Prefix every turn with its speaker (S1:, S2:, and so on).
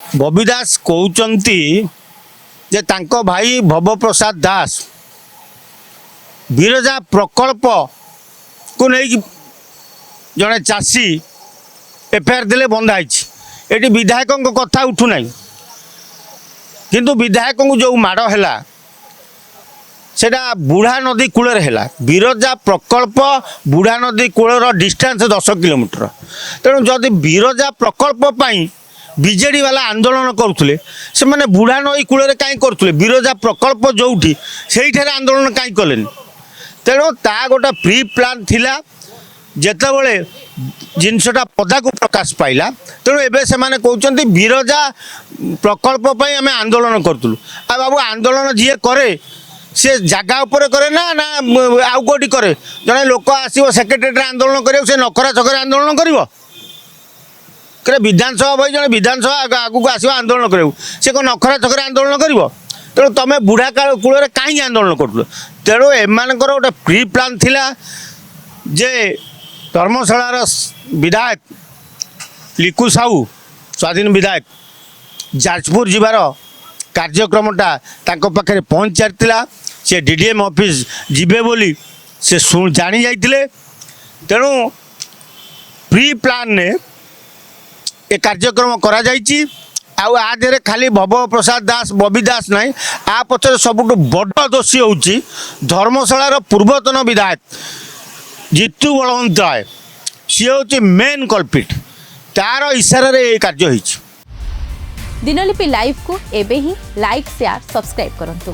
S1: बबी दास कहते जे तांको भाई भव प्रसाद दास बिरजा प्रकल्प को नहीं जड़े चाषी एफआईआर देले बंधाई ये विधायकों कथा उठुना किंतु विधायकों जो माड़ है सेटा बुढ़ा नदी कूल है बिरजा प्रकल्प बुढ़ा नदी कूलर डिस्टेंस 10 किलोमीटर तेणु जदि बिरजा प्रकल्प बीजेडी वाला आंदोलन करुले से माने बुढ़ा नई कूल कहीं करुले बिरजा प्रकल्प जो से आंदोलन कहीं कले तेणु ता गोटे प्री प्लान थिला जेतेबले जिनसटा पदा को प्रकाश पाइला तेणु एबे से माने कहउचंती बिरजा प्रकल्प आम आंदोलन करूँ आ बाबू आंदोलन जी करे से जगह उपर करे ना ना आउ कोटी करे जड़े लोक आसो सेक्रेटेरिएट आंदोलन कर नखरा छकरे आंदोलन कर विधानसभा भाई जड़े विधानसभा आगू आसो आंदोलन कर नखरा छकरे आंदोलन कर तेणु तुम बुढ़ा काल कूल कहीं आंदोलन करूँ तेणु एम गोटे प्री प्लान थिला जे धर्मशालार विधायक लिकु साहू स्वाधीन विधायक जाजपुर जीवार कार्यक्रमटा तांको पाखे पहुँच सारी से डीडीएम ऑफिस जीवे बोली से जानी जाइए तेणु प्री प्लान ने ए कार्यक्रम करा जाइछि आउ आधे खाली भव प्रसाद दास बबी दास नाई आ पचर सबुठ बड़ दोषी होउछि धर्मशालार पूर्वतन विधायक जितू बलवंत राय सी हूँ मेन कल्पिट तार इशारा रे कार्य होइछि।
S2: दिनलिपि लाइव को एबे ही लाइक शेयर सब्सक्राइब करंतु।